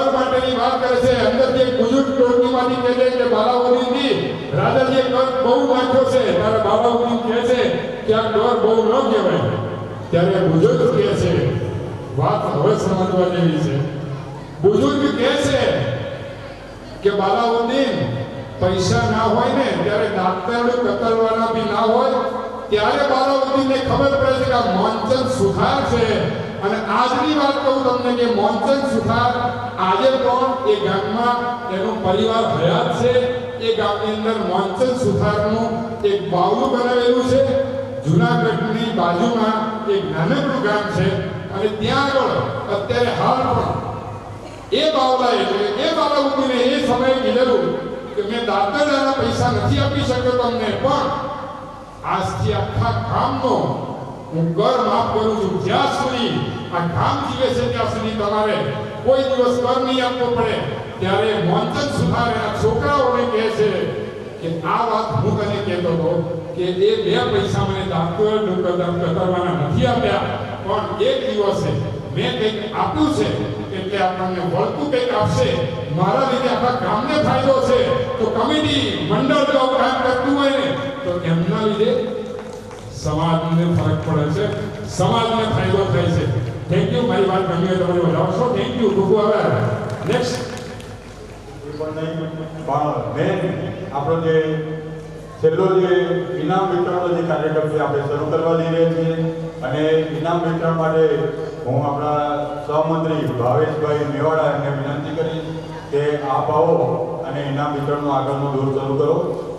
ઘર માટેની વાત કરે છે, અંદરથી એક બુજુર્ગ ટોળકીમાંથી કહે છે કે બાલાઉદ્દીનજી રાજાજીએ ઘર બહુ નાખ્યો છે, ત્યારે બાલાઉદ્દીન કહે છે કે આ ઘર બહુ ન કહેવાય. ત્યારે બુજુર્ગ કહે છે, વાત હવે સમજવા જેવી છે. બુજુર્ગ કહે છે કે બાલાઉદ્દીન પૈસા ના હોય ને ત્યારે દાંતરડું કતરવાના બી ના હોય, ત્યારે બાલાઉદ્દીનને ખબર પડે છે કે આ મોનચંદ સુથાર છે. અને આજની વાત કહું તમને કે મોનચંદ સુથાર આજે પણ એ ગામમાં એનો પરિવાર હયાત છે. એ ગામની અંદર મોનચંદ સુથારનું એક બાવલું બનાવેલું છે. જૂનાગઢની બાજુમાં એક નાનકડું ગામ છે અને ત્યાં આગળ અત્યારે હાલ પણ એ બાવલા એટલે એ બાલાઉદ્દીને એ સમયે કીધેલું કે મેં દાંતરડાના પૈસા નથી આપી શક્યો તમને, પણ આજથી આખા ગામનો હું કર માફ કરું છું. જ્યાં સુધી આ ગામ જીવે છે ત્યાં સુધી તમારે કોઈ દિવસ કર નહીં આપવો પડે. ત્યારે મોનચંદ સુથાર એના છોકરાઓને કહે છે કે આ વાત હું તને કહેતો હતો કે એ બે પૈસા મને દાંતરડું કતરવાના નથી આપ્યા, પણ એક દિવસે મેં કંઈક આપ્યું છે એટલે આપણને વળતું કંઈક આપશે. મારા લીધે આખા ગામને ફાયદો છે. તો કમિટી મંડળ જો કામ કરતું હોય ને તો એમના લીધે સમાજને ફરક પડે છે, સમાજને ફાયદો થાય છે. Thank you. મારી વાત ગમી હોય તમારી વધારશો. Thank you. ખૂબ આભાર. નેક્સ્ટ મેન આપણો જે છેલ્લો જે ઇનામ વિતરણનો જે કાર્યક્રમ છે આપણે શરૂ કરવા જઈ રહ્યા છીએ. અને ઇનામ વિતરણ માટે હું આપણા સહમંત્રી ભાવેશભાઈ મેવાડા એમને વિનંતી કરીશ કે આપ આવો અને ઇનામ વિતરણનો આગળનો દોર શરૂ કરો.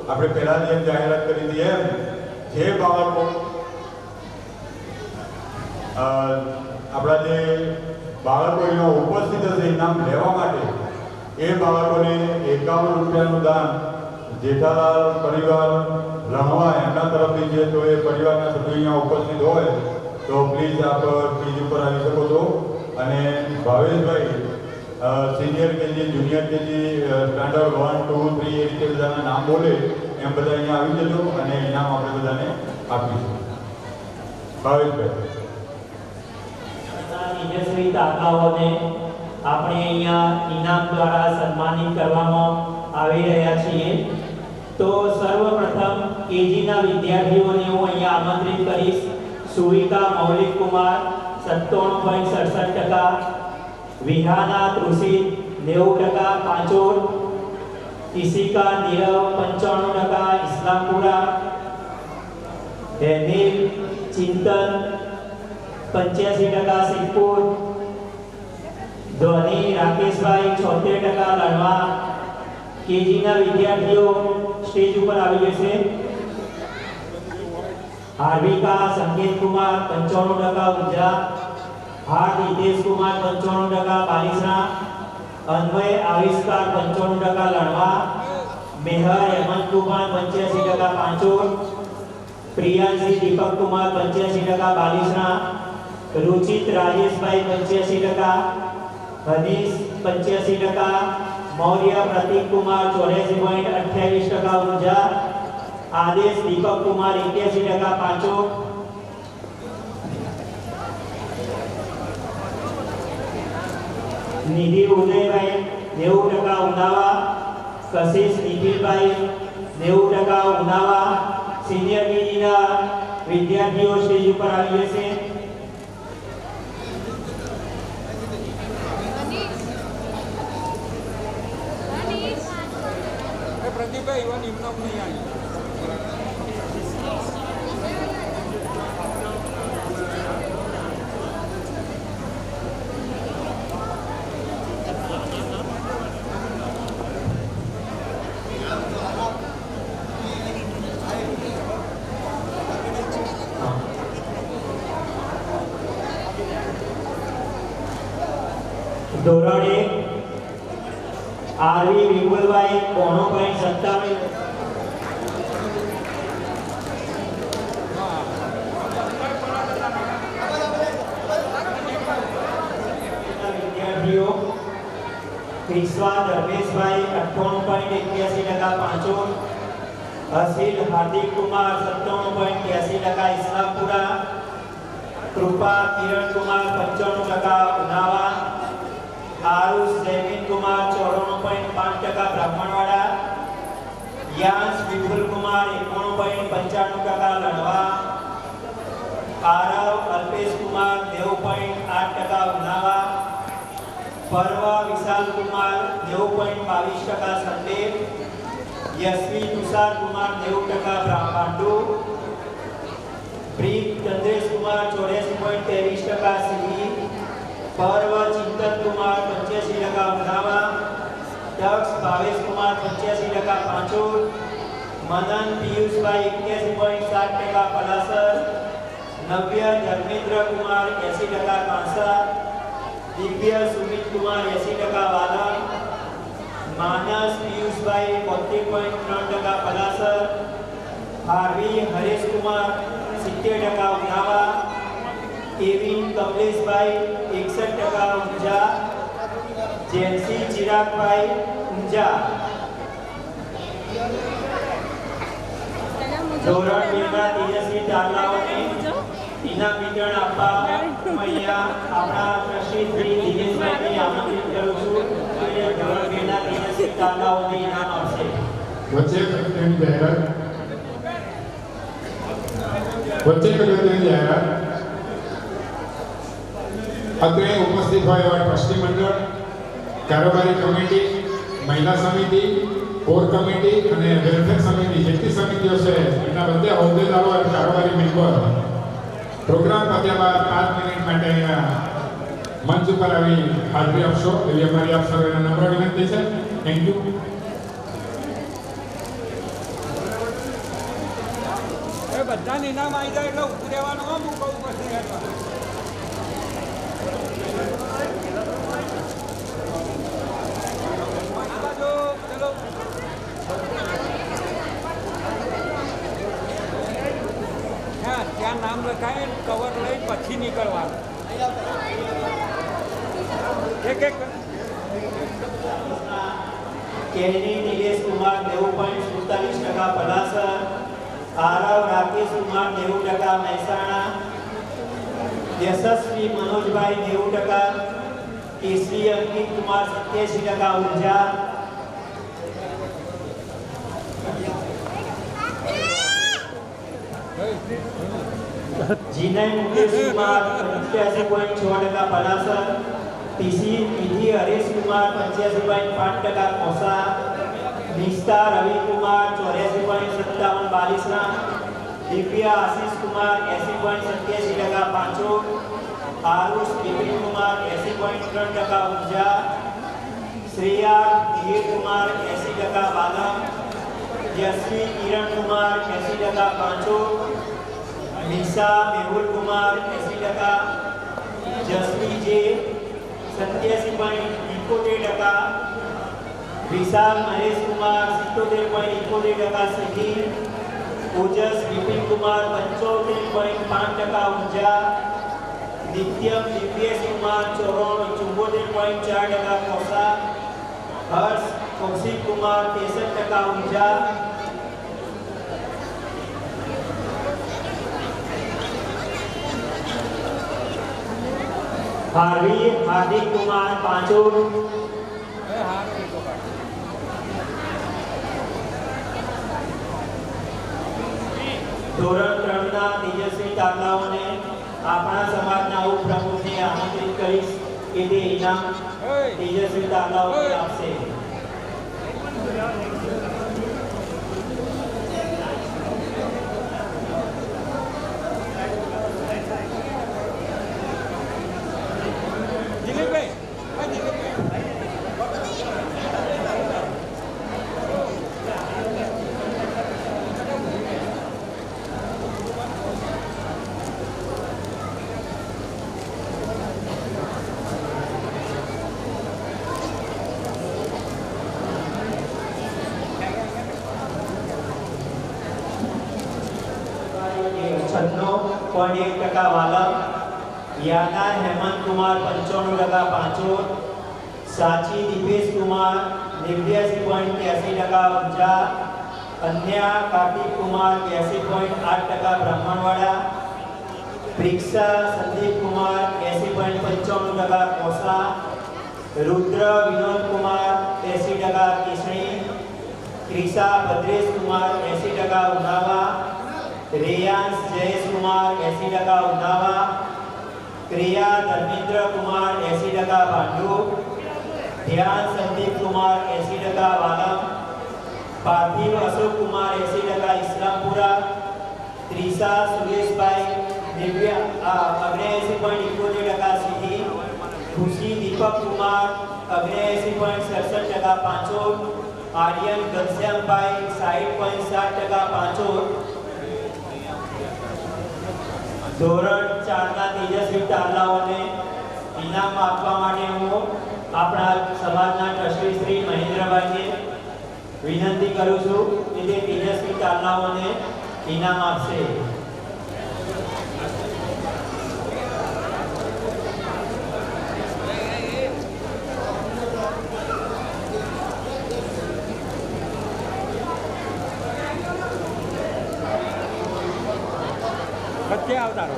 આપણે પહેલાં જેમ જાહેરાત કરી હતી એમ જે બાળકો આપણા જે બાળકો એનો ઉપસ્થિત હશે ઇનામ લેવા માટે, એ બાળકોને 51 રૂપિયાનું દાન જેઠાલાલ પરિવાર રણવા એમના તરફથી છે. તો એ પરિવારના સભ્યો અહીંયા ઉપસ્થિત હોય તો પ્લીઝ આપ સ્ટેજ ઉપર આવી શકો છો. અને Bhaveshbhai senior KG, junior KG, standard 1, 2, 3 એ રીતે બધાના નામ બોલે એમ બધા અહીંયા આવી જજો અને ઇનામ આપણે બધાને આપીશું. ભાવેશભાઈ તેજસ્વી દાતાઓને આપણે અહીંયા ઇનામ દ્વારા સન્માનિત કરવામાં આવી રહ્યા છીએ. તો સર્વપ્રથમ કેજીના વિદ્યાર્થીઓને હું અહીંયા આમંત્રિત કરીશ. સુવિકા મૌલિક કુમાર 97.67%, વિહાના તૃષિત 90%, પાંચોડ, ઈશિકા નીરવ 95%, ઇસ્લામપુરા, હેનિલ ચિંતન 85%, સિદ્ધપુર, ધોની રાકેશભાઈ 76%, લણવા. કેજીના વિદ્યાર્થીઓ સ્ટેજ ઉપર આવી જશે. હાર્વિકા સંકેત કુમાર 95%, ઊંઝા. હાર્દ હિતેશ કુમાર 95%, બાલિસણા. અન્વય આવિષ્કાર 95%, લણવા. મેહર હેમંત કુમાર 85%, પાંચોડ. પ્રિયાંશી દીપક કુમાર 85%, બાલિસણા. रुचित राजेश भाई 85%, हनीश 85%, मौर्य प्रतीक कुमार 84.28%, ऊर्जा. आदेश दीपक कुमार 81%, पांचों. निधि उदय भाई 90%, उनावा. कशिश निखिल भाई 90%, उनावा. सीनियर केजी ना विद्यार्थीओ स्टेज पर આવી જશે. પ્રદીપભાઈ એવા નિમણૂક નહીં આવી. ધોરણ 1 આરવી વિપુલભાઈ 95.57, વિદ્યાર્થીઓ. વિશ્વા ધર્મેશભાઈ 98.81%, પાંચોડ. હસીલ હાર્દિક કુમાર 97.83%, ઇસ્લામપુરા. કૃપા કિરણ કુમાર 95%, ઉનાવા. આરુષ જયમીન બ્રાહ્મણવાડા. યાંશ વિપુલ કુમાર 91.95% લણવા. આરવ અલ્પેશ કુમાર 90.8% ઉનાવા. પરવા વિશાલ કુમાર 90.22% સંદેશ. યશવી તુષાર કુમાર 90% પાંડુ. પ્રીત ચંદ્રેશ કુમાર 84.23% સિદ્ધિ. પર્વ ચિંતન કુમાર 85% ઉનાવા. દક્ષ ભાવેશ કુમાર 85% પાંચોર. મદન પિયુષભાઈ 81.7% પલાસર. નવ્ય ધર્મેન્દ્ર કુમાર 80% કાંસા. દિવ્ય સુમિત કુમાર 80% વાલણ. માનસ પિયુષભાઈ 72.3% પલાસર. ભાવી હરેશ કુમાર 70% ઉનાવા. કેવિન કમલેશભાઈ 61% ઊંઝા. જેન્સી ચિરાગભાઈ ઊંઝા. ધોરણ 2 ના તેજસ્વી દાખલાઓને ઇનામ વિતરણ આપવા હું અહીંયા આપણા ટ્રસ્ટી શ્રી દિનેશભાઈને આમંત્રિત કરું છું કે ધોરણ 2 ના તેજસ્વી દાખલાઓને ઇનામ આપશે. વચ્ચે અગત્યની જાહેરાત અત્રે ઉપસ્થિત હોય એવા ટ્રસ્ટી મંડળ, કારોબારી કમિટી, મહિલા સમિતિ, કોર કમિટી અને વેલફેર સમિતિ જેટલી સમિતિઓ છે એના બધે હોદ્દેદારો અને કારોબારી મેમ્બર પ્રોગ્રામ પત્યા બાદ 5 મિનિટ માટે અહીંયા મંચ ઉપર આવી હાજરી આપશો એવી અમારી આપ સર્વેને નમ્ર વિનંતી છે. Thank you. એ બધાને ઇનામ આવી જાય એટલે ઉભું રહેવાનું હું કહું પછી હેઠળ. આ બાજુ ચલો. હા, ત્યાં નામ લખાય કવર લઈ પછી નીકળવાનું. એક એક કેની નિલેશ કુમાર 90.47% પલાસર. આરવ રાકેશ કુમાર 90% મહેસાણા. યશસ્વી મનોજભાઈ 90%. કેસરી અંકિત કુમાર 87% ઊંઝા. જીનય મુકેશ કુમાર 85.6% પલાસર. તિથિ હરેશ કુમાર 85.5% કોસા. નિષ્ઠા રવિકુમાર 84.57% બાલીસરા. દિવ્યા આશીષ કુમાર 80.87% પાંચોર. આરુષ વિપિન કુમાર 80.3% ઊંઝા. શ્રેયા ધીર કુમાર 80% બાલમ. યશવી કિરણ કુમાર 80% પાંચોર. નિશા મેહુલ કુમાર 80%. જસવી જે 87.71%. વિશાલ મહેશ કુમાર 77.71% સિદ્ધિ. ઓજસ વિપિન કુમાર 75.5% ઊંઝા. નિત્યમ દિવ્યેશ કુમાર 74.4% કોસા. હર્ષ કૌશિક કુમાર 63% ઊંઝા. હાર્વી હાર્દિક કુમાર પાંચોર. ધોરણ 3 ના તેજસ્વી દાખલાઓને આપણા સમાજના ઉપપ્રમુખને આમંત્રિત કરીશ કે તે ઇનામ તેજસ્વી દાખલાઓને આપશે. દિલીપભાઈ .1% વાલમ. યાના હેમંત કુમાર 95% પાંચોર. સાચી દિપેશ કુમાર 89.83% ઊંઝા. કન્યા કાર્તિક કુમાર 82.8% બ્રાહ્મણવાડા. પ્રિક્ષા સંદીપ કુમાર 80.95% કોસા. રુદ્ર વિનોદ કુમાર 80% કેસરી. ક્રિશા ભદ્રેશ કુમાર 80% ઉનાવા, રેયાંશ જયેશ કુમાર 80% ઉનાવા, ક્રિયા ધર્મેન્દ્ર કુમાર 80% ભાંડુપ, ધ્યાન સંદીપ કુમાર 80% વાલમ, પાર્થિવ અશોક કુમાર 80% ઇસ્લામપુરા, ત્રિષા સુરેશભાઈ 79.71% સિદ્ધિ, ખુશી દીપક કુમાર 79.67% પાંચોડ, આર્યન ઘનશ્યામભાઈ 60.60% પાંચોડ. ધોરણ 4 ના તેજસ્વી તારલાઓને ઇનામ આપવા માટે હું આપણા સમાજના ટ્રસ્ટી શ્રી મહેન્દ્રભાઈને વિનંતી કરું છું કે તે તેજસ્વી તારલાઓને ઇનામ આપશે. વચ્ચે આવતા રહો.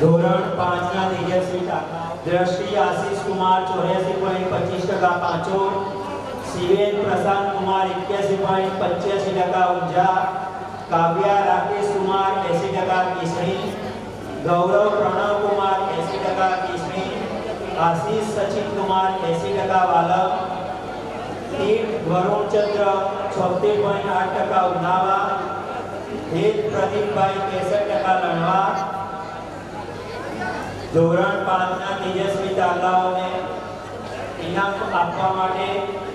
ધોરણ 5 ના તેજસ્વી તારલાઓ દ્રષ્ટિ આશીષ કુમાર 84.25% પાંચોડ, શિવેન પ્રશાંત કુમાર 81.85% ઊંઝા, કાવ્યા રાકેશ કુમાર 80% કેસરી, ગૌરવ પ્રણવ કુમાર 80% કેસરી, આશીષ સચિન કુમાર 80% વાલમ, તીર્થ વરુણચંદ્ર 76.8% ઉનાવા, હેત પ્રદીપભાઈ 63% લણવા. ધોરણ 5 ના તેજસ્વી તારલાઓને ઇનામ આપવા માટે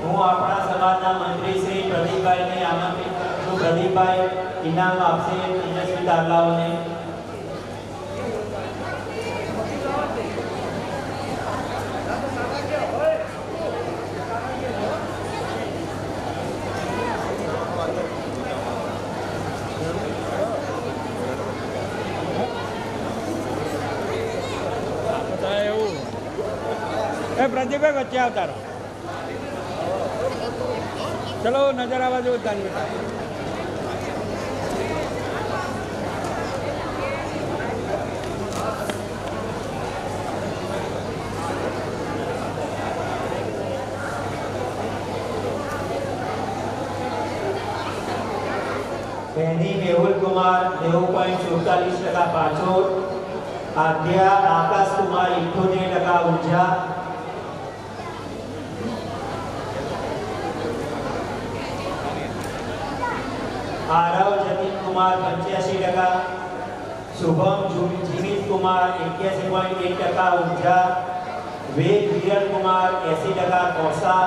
હું આપણા સમાજના મંત્રી શ્રી પ્રદીપભાઈને આમંત્રિત કરું છું. પ્રદીપભાઈ ઇનામ આપશે તેજસ્વી તારલાઓને. પ્રદીપભાઈ વચ્ચે આવતા રહો. ચલો નજર આવવા દો તાન બેટા. બેની મેહુલ કુમાર 90.47% પાંચોડ, આદ્યા આકાશ કુમાર 78% ઊંઝા, આરવ જતીન કુમાર 85%, શુભમ જીમિત કુમાર 81.1% ઊંઝા, વેદ વિરલ કુમાર 80% કોસા,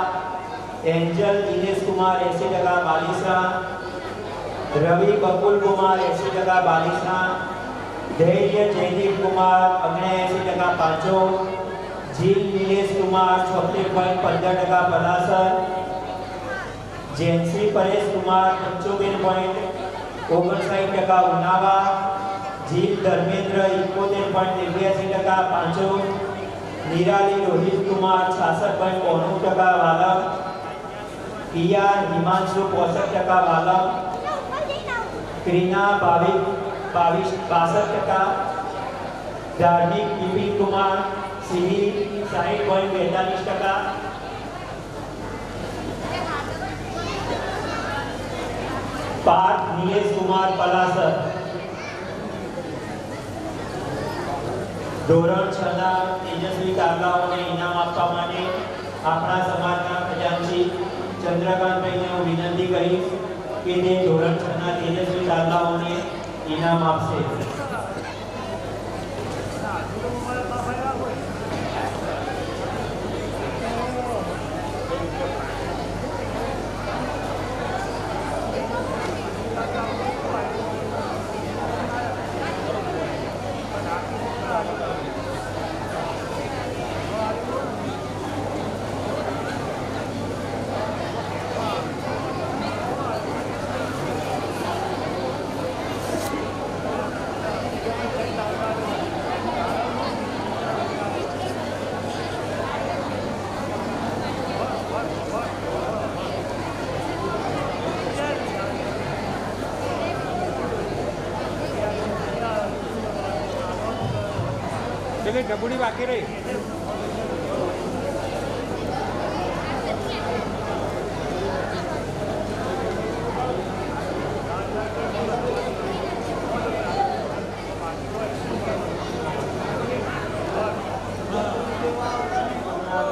એન્જલ દિનેશ કુમાર 80% બાલિસરા, રવિ બકુલ કુમાર 80% બાલિસરા, ધૈર્ય જયદીપ કુમાર 79% પાંચોડ, જીલ નિલેશ કુમાર 76.15% પલાસર, જેન્સી પરેશ કુમાર 75.59% ઉનાવા, જીલ ધર્મેન્દ્ર 71.83% પાંચોડ, નિરાલી રોહિત કુમાર 66.92% વાલમ, પિયાર હિમાંશુ 65% વાલમ, ક્રિના 62% ધાર્મિક બિપિન કુમાર સિવિલ 60.42%, પાર્થ નિલેશ કુમાર પલાસર. ધોરણ 6 ના તેજસ્વી તારલાઓને ઇનામ આપવા માટે આપણા સમાજના ખજાનચી ચંદ્રકાંતભાઈને હું વિનંતી કરીશ કે તે ધોરણ 6 ના તેજસ્વી તારલાઓને ઇનામ આપશે. પેલી ડબુડી બાકી રહી.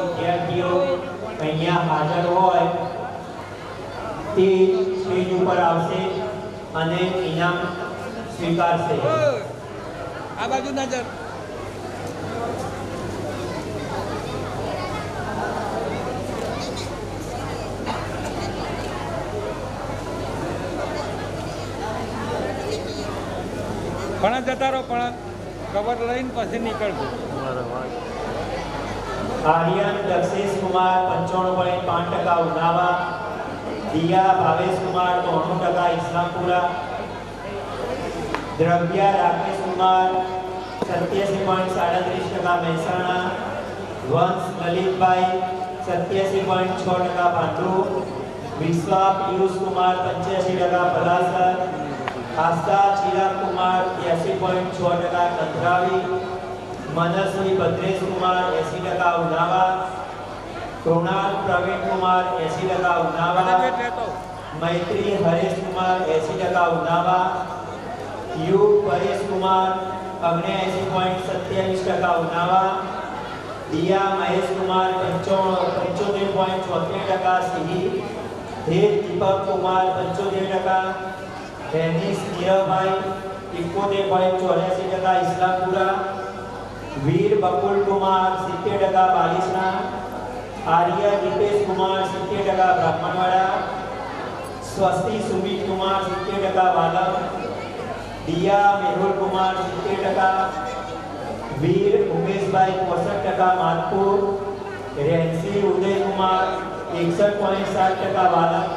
વિદ્યાર્થીઓ અહીંયા હાજર હોય તે સ્ટેજ ઉપર આવશે અને ઇનામ સ્વીકારશે. આ બાજુ નજર. પણ જતા રહો, પણ કવર લઈને પછી નીકળજો. આર્યન દક્ષેશ કુમાર 95.5% ઉનાવા, દિયા ભાવેશ કુમાર 93% ઇસ્લામપુરા, દ્રવ્યા રાકેશ કુમાર 87.37% મહેસાણા, વંશ લલિતભાઈ 87.6% ભાંડુપ, વિશ્વા પિયુષ કુમાર 85% પલાસર, આસ્થા ચિરાગ કુમાર 80.6% કંથરાવી, મનસ્વી ભદ્રેશ કુમાર 80% ઉનાવા, કૃણાલ પ્રવીણ કુમાર 80% ઉનાવા, મૈત્રી હરેશ કુમાર 80% ઉનાવા, યુગ પરેશ કુમાર 79.27% ઉનાવા, દિયા મહેશ કુમાર 75.73% સિંહી, હેત દીપક કુમાર 75%, હેનિસ નીરવભાઈ 71.84% ઇસ્લામપુરા, વીર બકુલ કુમાર 70% બાલિસણા, આર્ય દીપેશ કુમાર 70% બ્રાહ્મણવાડા, સ્વસ્તિ સુમિત કુમાર 70% વાલમ, દિયા મેહુલ કુમાર 70%, વીર ઉમેશભાઈ 65% માધપુર, રેન્સી ઉદય કુમાર 61.7% વાલમ,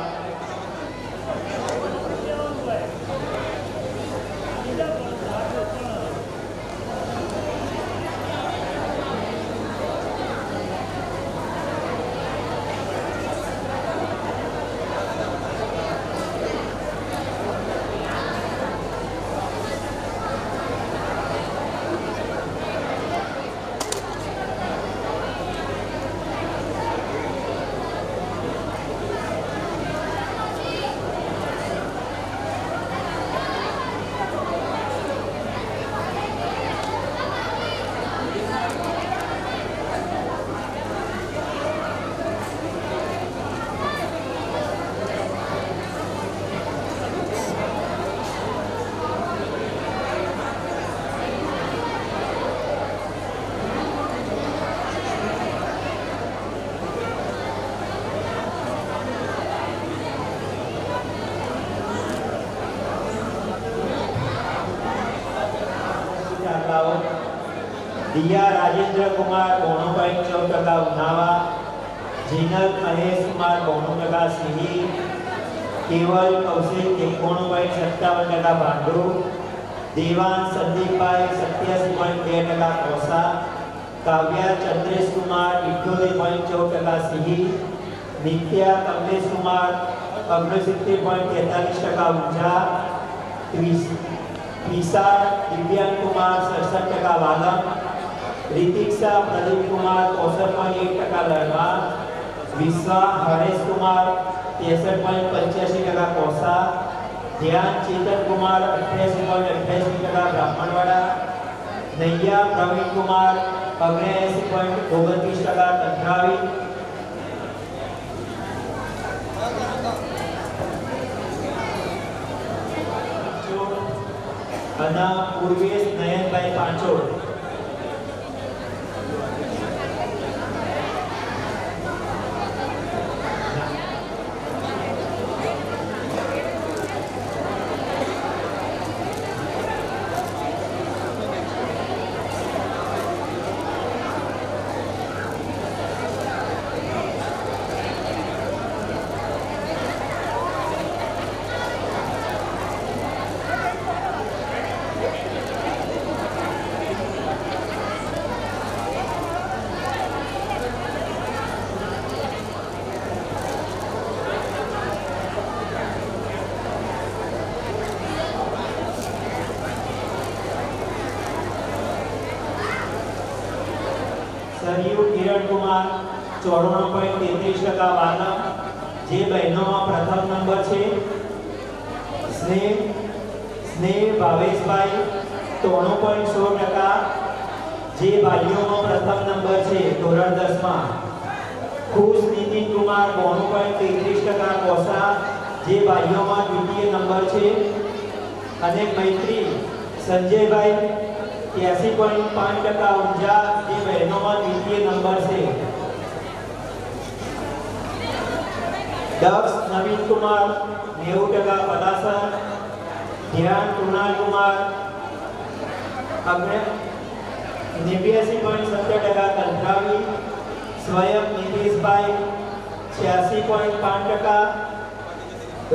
દિયા રાજેન્દ્ર કુમાર 92.14% ઉનાવા, જીનલ મહેશ કુમાર 92% સિંહી, કેવલ કૌશિક 91.57% ભાંડુપ, દેવાન સંદીપભાઈ 87.2% કોસા, કાવ્યા ચંદ્રેશ કુમાર 78.14% સિંહી, નિત્યા કમલેશ કુમાર 69.43% ઊંઝા, વિશાળ દિવ્યાંગ કુમાર 67% વાલમ, રિતિક્ષા પ્રદીપ કુમાર 64.1% લડવા, વિશ્વા હરેશ કુમાર 63.85% કોસા, ધ્યાન ચેતન કુમાર 88.88% બ્રાહ્મણવાડા, નૈયા પ્રવીણ કુમાર 79.29% કંથરાવી, અને પૂર્વેશ નયનભાઈ પાંચોડ. 94.33% વાલમ, જે બહેનોમાં પ્રથમ નંબર છે. સ્નેહ ભાવેશભાઈ 93.16%, જે ભાઈઓમાં પ્રથમ નંબર છે ધોરણ 10 માં. ખુશ નીતિન કુમાર 92.33% કોસા, જે ભાઈઓમાં દ્વિતીય નંબર છે. અને મૈત્રી સંજયભાઈ 83.5% ઊંઝા, જે બહેનોમાં દ્વિતીય નંબર છે. દક્ષ નવીન કુમાર 90% પલાસર, ધ્યાન કૃણાલ કુમાર 89.70% કંથરાવી, સ્વયં નીતિશભાઈ 86.5%,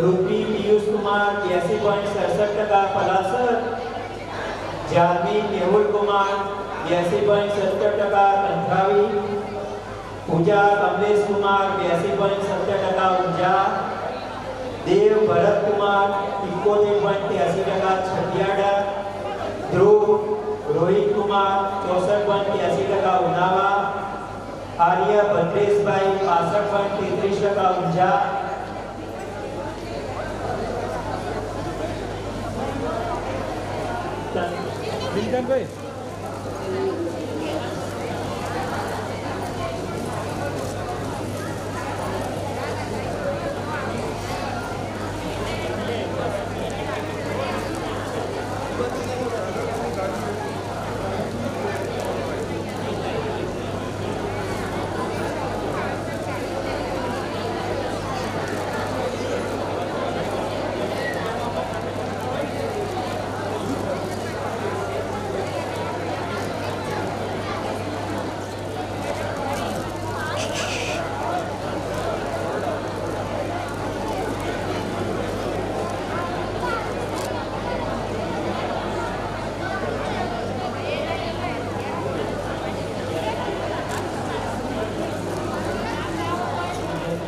રૂપી પિયુષ કુમાર 82.67% પલાસર, જાનવી મેહુલ કુમાર 82.70% કંથરાવી, પૂજા કમલેશ કુમાર 82.70% ઊંઝા, દેવ ભરત કુમાર 71.83% છડિયાડા, ધ્રુવ રોહિત કુમાર 64.83% ઉનાવા, આર્ય ભદ્રેશભાઈ 65.33% ઊંઝા, બિલકુલભાઈ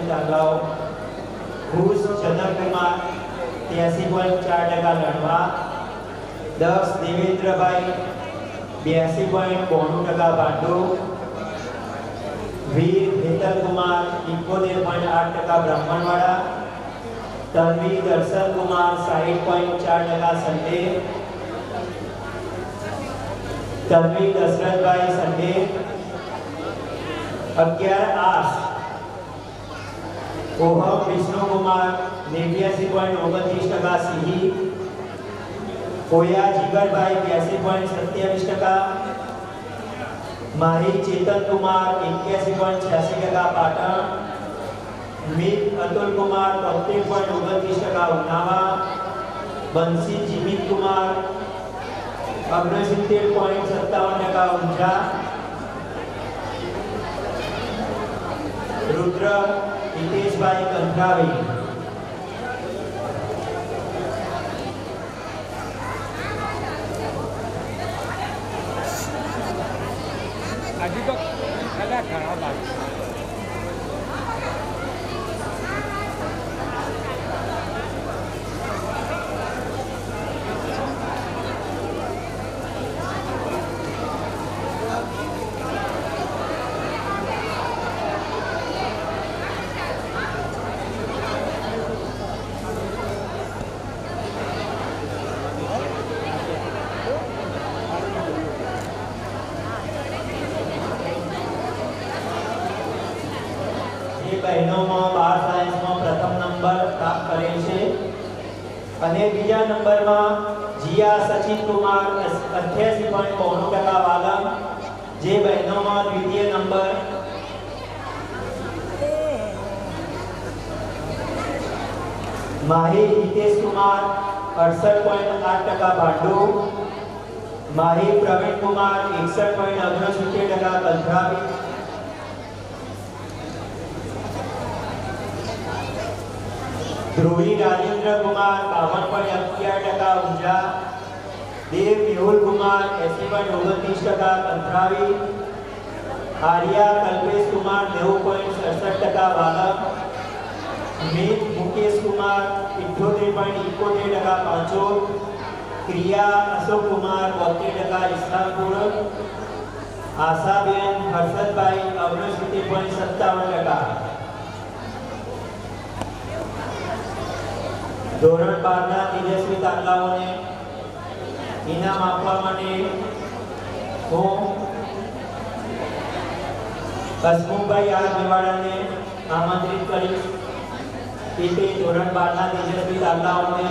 દાખલાઓ. ખુશ ચંદ્રકુમાર 83.4% લણવા, દક્ષ દેવેન્દ્રભાઈ 82.92% ભાંડુ, વીર હેતલકુમાર 71.8% બ્રાહ્મણવાડા, તન્વી દર્શનકુમાર 60.4% સંડે, તન્વી દશરથભાઈ સંડે 11 આસ, ઓહમ વિષ્ણુકુમાર 89.29% સિંહી, કોયા જીગરભાઈ 82.27%, માહી ચેતનકુમાર 81.86% પાટણ, મિત અતુલકુમાર 73.29% ઉનાવા, બંસી જીમિતકુમાર 69.57% ઊંઝા, રુદ્ર હિતેશભાઈ કંથરાવી. હજી તો ઘણા બાકી બહેનોમાં 12 સાયન્સમાં પ્રથમ નંબર પ્રાપ્ત કરેલ છે. અને બીજા નંબરમાં જીયા સચિન કુમાર 88.92% વાલમ, જે બહેનોમાં દ્વિતીય નંબર. માહી હિતેશ કુમાર 68.8% ભાંડુ, માહી પ્રવીણ કુમાર 61.69% કંથરાવી, ધ્રુવી રાજેન્દ્ર કુમાર 52.11% ઊંઝા, દેવ મેહુલ કુમાર 80.29% કંથરાવી, આર્યા કલ્પેશ કુમાર 90.67% વાલમ, મિત મુકેશ કુમાર 78.71% પાંચોદ, ક્રિયા અશોક કુમાર 72% ઇસ્લામપુર, આશાબેન હર્ષદભાઈ 69.57%. ધોરણ 12 ના તેજસ્વી તારલાઓને ઇનામ આપવા માટે હું હસમુખભાઈ આર મેવાડાને આમંત્રિત કરીશ કે તે ધોરણ 12 ના તેજસ્વી તારલાઓને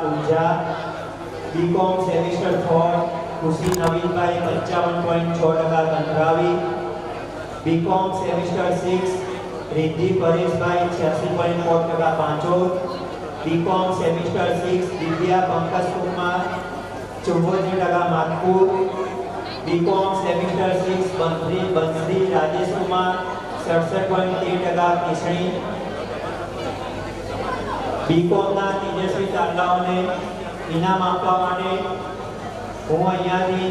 Unjha BCom semester 4 Khushi Navinbhai 55.6% Kantharavi. BCom semester 6 Riddhi Pareshbhai 86.4% Panchor. BCom semester 6 Divya Pankajkumar 74% Madhapur. BCom semester 6 Bansari Rajeshkumar 67.13% Kesani. બીકોમના તેજસ્વી તારલાઓને ઇનામ આપવા માટે હું અહીંયાથી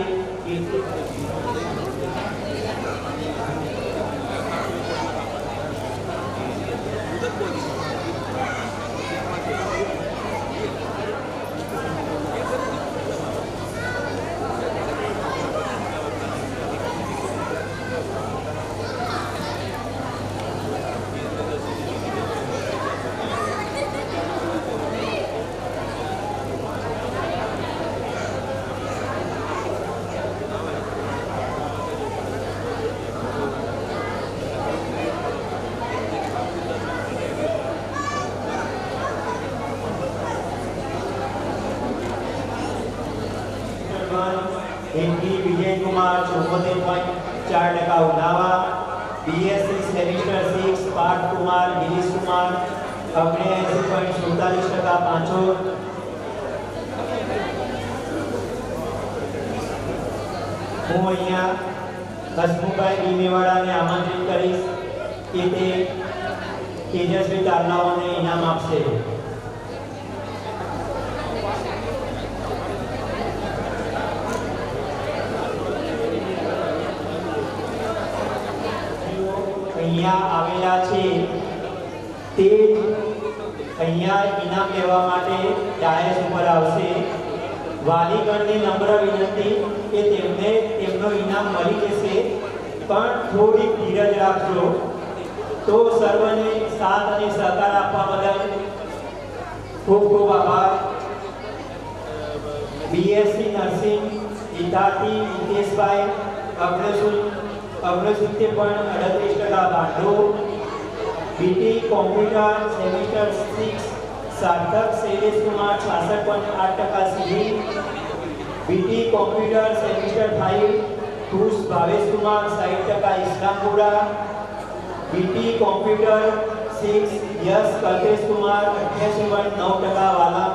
हिंदी विजय कुमार 74.4% उनावा. BSc semester 6 Parth Kumar Girish Kumar 79.47% Panchor. હું અહીંયા હસમુખભાઈ બી મેવાડાને આમંત્રિત કરીશ કે તે તેજસ્વી તારલાઓને ઇનામ આપશે. અહીંયા આવેલા છે તે અહીંયા ઇનામ લેવા માટે ડાયસ ઉપર આવશે. વાલીગણને નમ્ર વિનંતી કે તેમને તેમનો ઇનામ મળી જશે, પણ થોડીક ધીરજ રાખજો. તો સર્વને સાથ અને સહકાર આપવા બદલ ખૂબ ખૂબ આભાર. બીએસસી નર્સિંગ વિદ્યાર્થી નિતેશભાઈ 69.38% ભાંડો. બીટી કોમ્પ્યુટર સેમિસ્ટર 6 સાર્થક શૈલેશ કુમાર 66.8% સીધી. બીટી કોમ્પ્યુટર સેમિસ્ટર 5 ખુશ ભાવેશ કુમાર 60% ઇસ્લામપુરા. બીટી કોમ્પ્યુટર 6 યશ કલ્પેશ કુમાર 88.9% વાલા.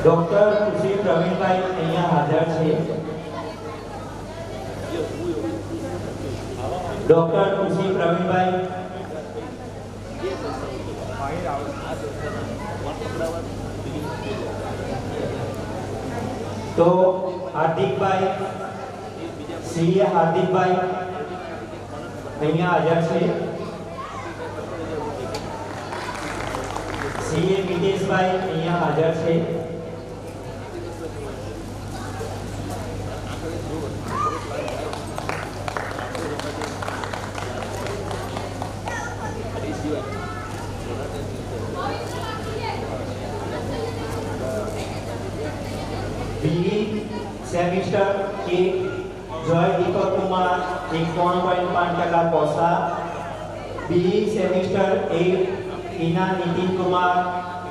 ડોક્ટર ખુશી પ્રવીણભાઈ અહીંયા હાજર છે. ડોક્ટર ખુશી પ્રવીણભાઈ તો હાર્દિકભાઈ સીએ હાર્દિકભાઈ અહીંયા હાજર છે. સીએ મિતેશભાઈ અહીંયા હાજર છે. BE semester 1 Jay Deepak Kumar 51.5% Kosa. BE semester 1 Ina Nitin Kumar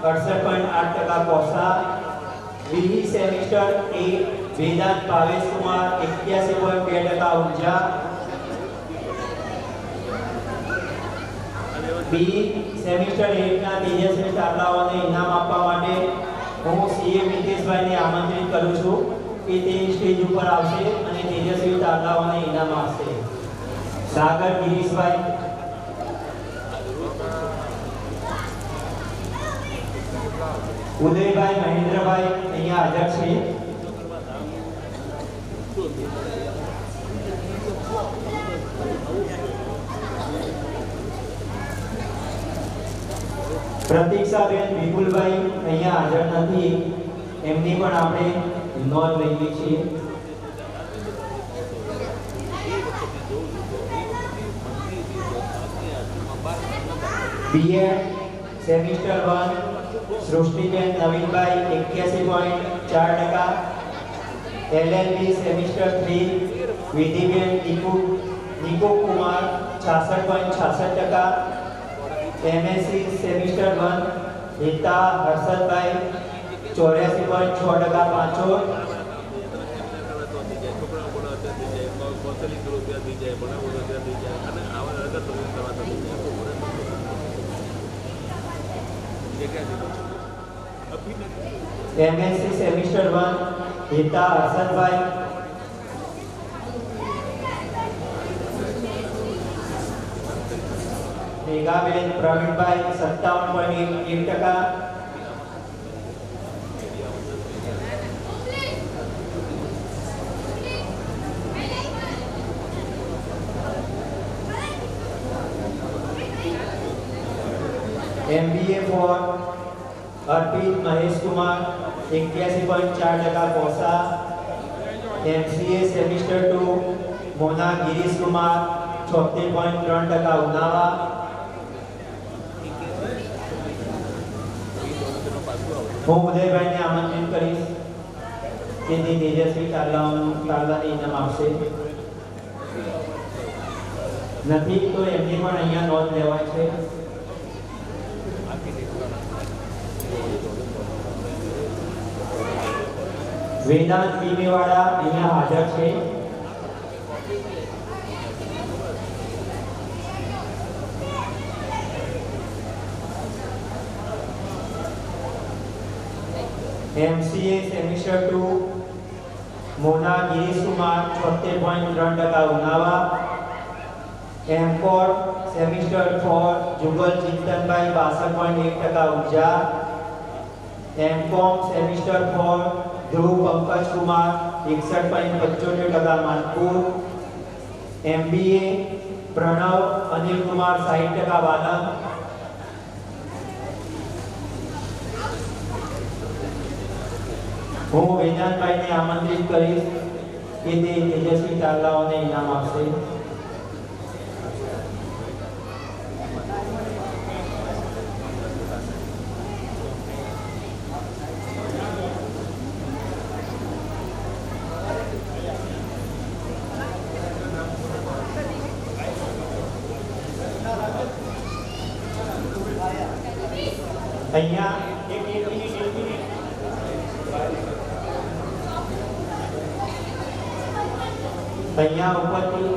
68.8% Kosa. BE semester 1 Vedant Bhavesh Kumar 81.2% Unjha. BE semester 1 ના તેજસ્વી તારલાઓને ઇનામ આપવા માટે હું CA મિતેશભાઈને આમંત્રિત કરું છું કે તે સ્ટેજ ઉપર આવશે અને તેજસ્વી તારલાઓને ઇનામ આપશે. સાગર ગિરીશભાઈ, ઉદયભાઈ મહેન્દ્રભાઈ અહીંયા હાજર છે. પ્રતીક્ષાબેન વિપુલભાઈ અહીંયા હાજર નથી, એમની પણ આપણે નોંધ લઈએ છીએ. BA semester 1 Srushtiben Navinbhai 81.4%. LLB semester 3 Vidhiben Niku Kumar 66.66%. MSc semester 1 Hita Harshadbhai 84.6% Pancho. MSc semester 1 Hita Harshadbhai Meghaben Pravinbhai 57.1%. MBA for Arpit Mahesh Kumar 81.4% Kosa. MCA semester 2 Mona Girish Kumar 76.3% Unava. હું ઉદયભાઈને આમંત્રિત કરીશ કે તે તેજસ્વી તારલાને ઇનામ આપશે. નથી તો એમની પણ અહીંયા નોંધ લેવાય છે. વેદાંત બીમેવાડા અહીંયા હાજર છે. MCA semester 2 Mona Girish Kumar 76.3% Unava. MCOR semester 4 Jugal Chintanbhai 62.1% Unjha. MCOM semester 4 Dhruv Pankaj Kumar 61.75% Manpur. MBA Pranav Anil Kumar 60% Valam. હું વેદાંતભાઈને આમંત્રિત કરીશ કે તે તેજસ્વી તારલાઓને ઇનામ આપશે. અહીંયા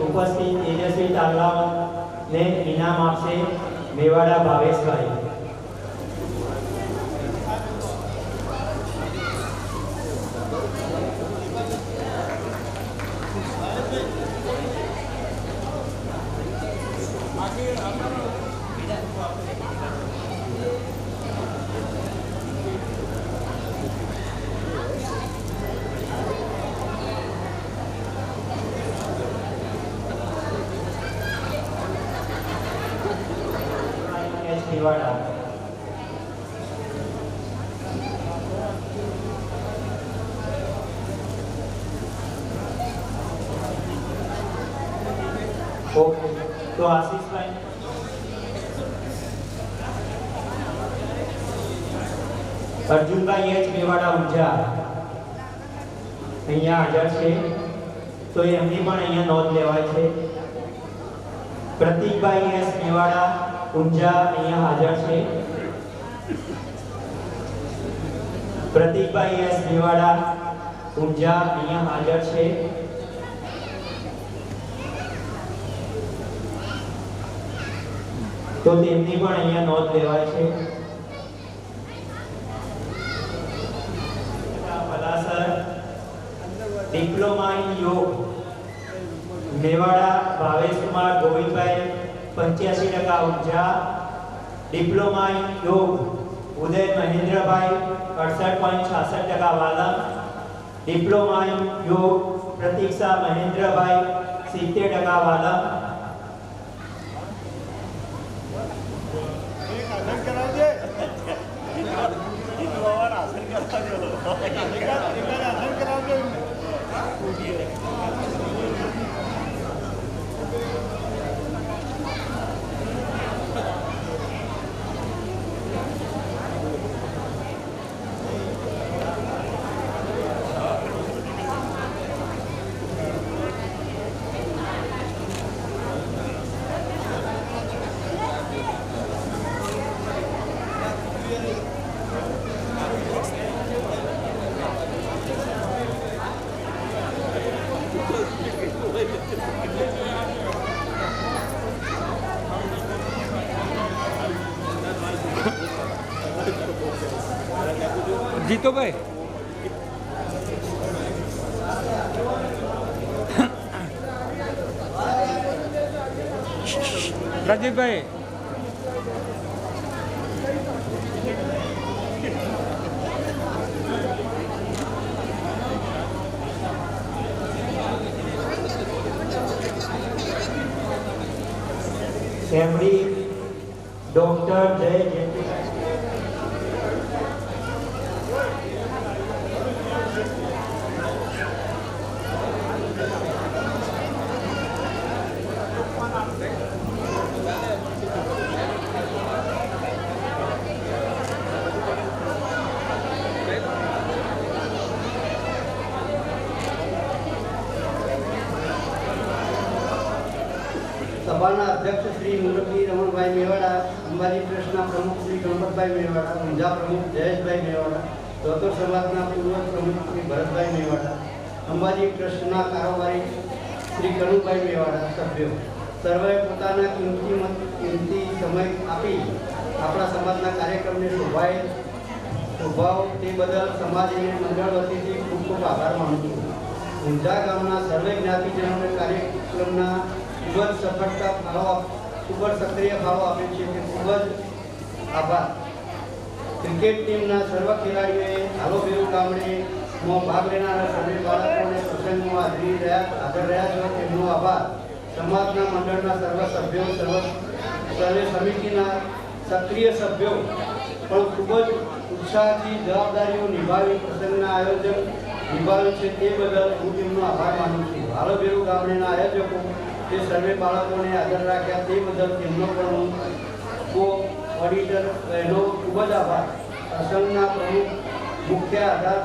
ઉપસ્થિત તેજસ્વી તારલાઓને ઇનામ આપશે મેવાડા ભાવેશભાઈ. મેવાડા ઓકે. તો આશીષભાઈ અર્જુનભાઈ એચ મેવાડા ઊંઝા. અહીંયા હાજર છે, તો એમની પણ અહીંયા નોંધ લેવાય છે. પ્રતિકભાઈ એસ મેવાડા ઊંઝા અહીંયા હાજર છે. પ્રતિકભાઈ એસ મેવાડા ઊંઝા અહીંયા હાજર છે. તો તેમની પણ અહીંયા નોંધ લેવાય છે. પલાસર ડિપ્લોમા ઇન યોગ મેવાડા ભાવેશકુમાર ગોવિંદભાઈ 85% ઊંઝા. ડિપ્લોમા ઇન યોગ ઉદય મહેન્દ્રભાઈ 68.66% વાલમ. ડિપ્લોમા ઇન યોગ પ્રતીક્ષા મહેન્દ્રભાઈ 70% વાલમ. જીતુભાઈ પ્રદીપભાઈ એમડી ડોક્ટર જય જેઠી. સભાના અધ્યક્ષ શ્રી મુરબ્બી રમણભાઈ મેવાડા, અંબાજી ટ્રસ્ટના પ્રમુખ શ્રી ગણપતભાઈ મેવાડા, ઊંઝા પ્રમુખ જયેશભાઈ મેવાડા, ધોતર સમાજના પૂર્વ પ્રમુખ શ્રી ભરતભાઈ મેવાડા, અંબાજી ટ્રસ્ટના કારોબારી શ્રી કનુભાઈ મેવાડા, સભ્યો સર્વે પોતાના કિંમતી સમય આપી આપણા સમાજના કાર્યક્રમને શોભાવ તે બદલ સમાજ અને મંડળ વતીથી ખૂબ ખૂબ આભાર માનું છું. ઊંઝા ગામના સર્વે જ્ઞાતિજનોને કાર્યક્રમના ખૂબ જ ખૂબ જ સક્રિય ફાળો આપે છે તે ખૂબ જ આભાર. ક્રિકેટ ટીમના સર્વ ખેલાડીઓએ હાલોભેરું ગામડેમાં ભાગ લેનારા સર્વે બાળકોને પ્રસંગમાં હાજર રહ્યા છો તેમનો આભાર. સમાજના મંડળના સર્વ સભ્યો સર્વે સમિતિના સક્રિય સભ્યો પણ ખૂબ જ ઉત્સાહથી જવાબદારીઓ નિભાવી પ્રસંગના આયોજન નિભાવ્યું છે તે બદલ હું તેમનો આભાર માનું છું. હાલોભેરું ગામડેના આયોજકો જે સર્વે બાળકોને હાજર રાખ્યા તે બદલ તેમનો પણ હું ઓડિટર બહેનો ખૂબ જ આભાર. પ્રસંગના પ્રમુખ મુખ્ય આધાર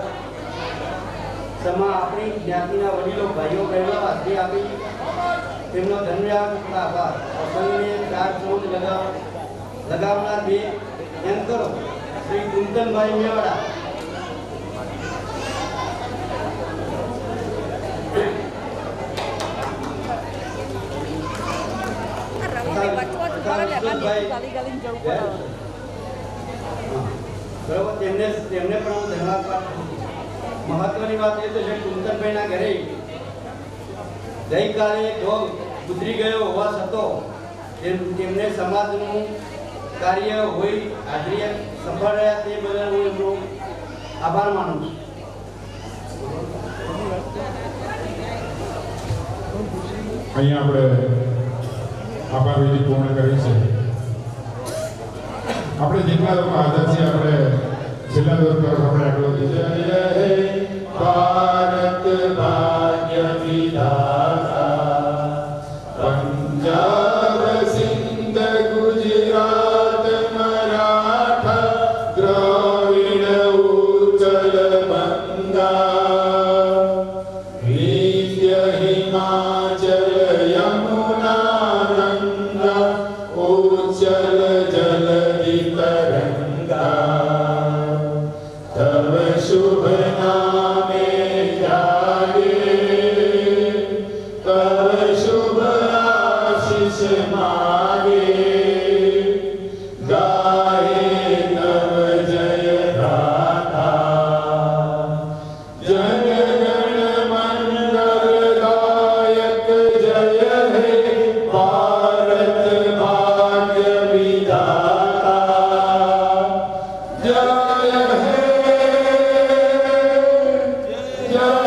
સમા આપણી જ્ઞાતિના વડીલો ભાઈઓ બહેનો હાજરી આપી તેમનો ધન્યવાદ આભાર. પ્રસંગને 4 ચોંદ લગાવનાર બે એન્કરો શ્રી કુંદનભાઈ મેવાડા, બરોબર તેમને પણ હું ધન્યવાદ પાઠવું છું. મહત્વની વાત એ તો છે કુંદનભાઈના ઘરે ગઈકાલે જોગ ગુજરી ગયો હોવા છતાં તેમને સમાજનું કાર્ય હોય હાજરી સફળ રહ્યા તે બદલ હું એમનો આભાર માનું છું. અહીંયા આપણે આભાર વિધિ પૂર્ણ કરી છે. આપણે જેટલા લોકો હાજર છે આપણે છેલ્લા દોર તરફ આપણે આગળ વધીએ. જય હે ભારત ભાગ્ય વિધાતા પંજાબ સિંધ ગુજરાત મરાઠા દ્રવિડ ઉત્કલ બંગા चल जलधि तरंगा तब शुभ नामे जागे तब शुभ आशीष मागे गाए तब जय गाथा जन गण मंगलदायक जय हे भारत भाग्य विधाता जय हे जय